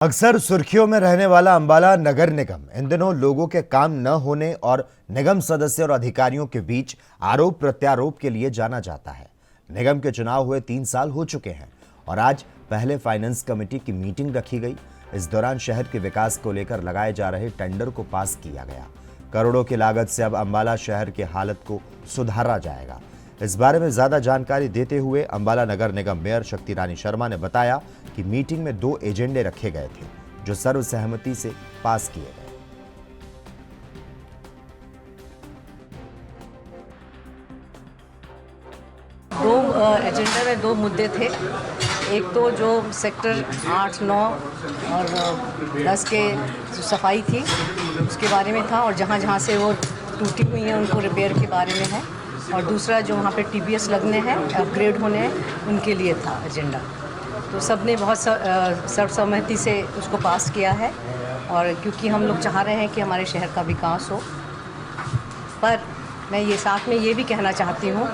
अक्सर सुर्खियों में रहने वाला अंबाला नगर निगम इन दिनों लोगों के काम न होने और निगम सदस्य और अधिकारियों के बीच आरोप प्रत्यारोप के लिए जाना जाता है। निगम के चुनाव हुए 3 साल हो चुके हैं और आज पहले फाइनेंस कमेटी की मीटिंग रखी गई। इस दौरान शहर के विकास को लेकर लगाए जा रहे टेंडर को पास किया गया। करोड़ों की लागत से अब अंबाला शहर की हालत को सुधारा जाएगा। इस बारे में ज्यादा जानकारी देते हुए अंबाला नगर निगम मेयर शक्ति रानी शर्मा ने बताया कि मीटिंग में 2 एजेंडे रखे गए थे जो सर्वसहमति से पास किए गए। दो एजेंडा में 2 मुद्दे थे। एक तो जो सेक्टर 8, 9 और 10 के जो सफाई थी उसके बारे में था और जहाँ जहाँ से वो टूटी हुई हैं उनको रिपेयर के बारे में है, और दूसरा जो वहाँ पे टीपीएस लगने हैं, अपग्रेड होने हैं, उनके लिए था एजेंडा। तो सब ने बहुत सर्वसम्मति से उसको पास किया है, और क्योंकि हम लोग चाह रहे हैं कि हमारे शहर का विकास हो। पर मैं ये साथ में ये भी कहना चाहती हूँ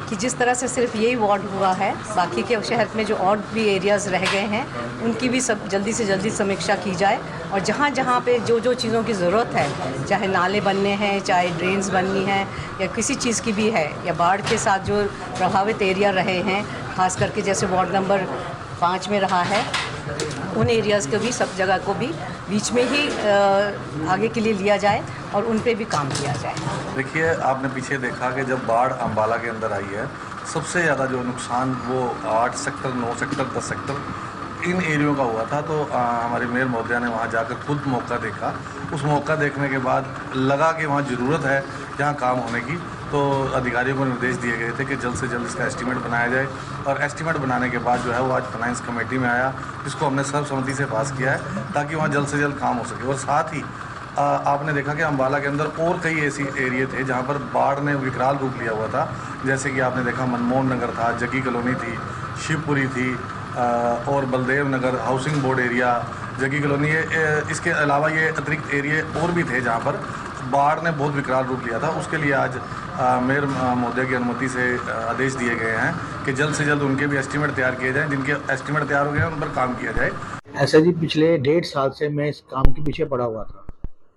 कि जिस तरह से सिर्फ यही वार्ड हुआ है, बाकी के शहर में जो और भी एरियाज़ रह गए हैं उनकी भी सब जल्दी से जल्दी समीक्षा की जाए, और जहाँ जहाँ पे जो जो चीज़ों की ज़रूरत है, चाहे नाले बनने हैं, चाहे ड्रेन्स बननी हैं, या किसी चीज़ की भी है, या बाढ़ के साथ जो प्रभावित एरिया रहे हैं, खास करके जैसे वार्ड नंबर 5 में रहा है, उन एरियाज़ को भी, सब जगह को भी बीच में ही आगे के लिए लिया जाए और उन पे भी काम किया जाए। देखिए, आपने पीछे देखा कि जब बाढ़ अंबाला के अंदर आई है, सबसे ज़्यादा जो नुकसान वो 8 सेक्टर, 9 सेक्टर, 10 सेक्टर इन एरियो का हुआ था। तो हमारे मेयर महोदया ने वहाँ जाकर खुद मौका देखा। उस मौका देखने के बाद लगा कि वहाँ ज़रूरत है जहाँ काम होने की, तो अधिकारियों को निर्देश दिए गए थे कि जल्द से जल्द इसका एस्टीमेट बनाया जाए। और एस्टीमेट बनाने के बाद जो है वो आज फाइनेंस कमेटी में आया, जिसको हमने सर्वसम्मति से पास किया है ताकि वहाँ जल्द से जल्द काम हो सके। और साथ ही आपने देखा कि अंबाला के अंदर और कई ऐसी एरिए थे जहाँ पर बाढ़ ने विकराल रूप लिया हुआ था। जैसे कि आपने देखा मनमोहन नगर था, जग्गी कॉलोनी थी, शिवपुरी थी, और Baldev Nagar housing board area, Jaggi colony, इसके अलावा ये अतिरिक्त एरिए और भी थे जहाँ पर बाढ़ ने बहुत विकराल रूप लिया था। उसके लिए आज मेयर महोदय की अनुमति से आदेश दिए गए हैं कि जल्द से जल्द उनके भी एस्टीमेट तैयार किए जाएँ। जिनके एस्टीमेट तैयार हो गए हैं उन पर काम किया जाए। ऐसा जी, पिछले 1.5 साल से मैं इस काम के पीछे पड़ा हुआ था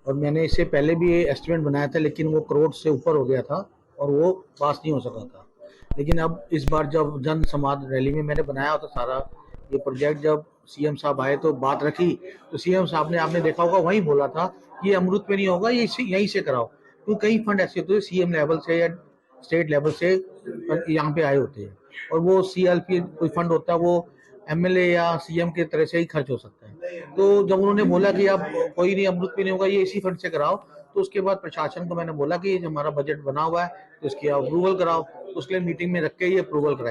और मैंने इससे पहले भी ये एस्टीमेट बनाया था, लेकिन वो करोड़ से ऊपर हो गया था और वो पास नहीं हो सका था। लेकिन अब इस बार जब जन संवाद रैली में मैंने बनाया होता सारा ये प्रोजेक्ट, जब सीएम साहब आए तो बात रखी, तो सीएम साहब ने, आपने देखा होगा, वहीं बोला था ये अमृत में नहीं होगा, ये यहीं से कराओ। तो कई फंड ऐसे होते हैं सीएम लेवल से या स्टेट लेवल से यहाँ पे आए होते हैं, और वो सीएलपी कोई फंड होता है वो एमएलए या सीएम के तरह से ही खर्च हो सकता है। तो जब उन्होंने बोला कि अब कोई नहीं, अमृत में नहीं होगा, ये इसी फंड से कराओ, तो उसके बाद प्रशासन को मैंने बोला कि हमारा बजट बना हुआ है तो इसकी अप्रूवल कराओ। उसके लिए मीटिंग में रख के ये अप्रूवल कराई।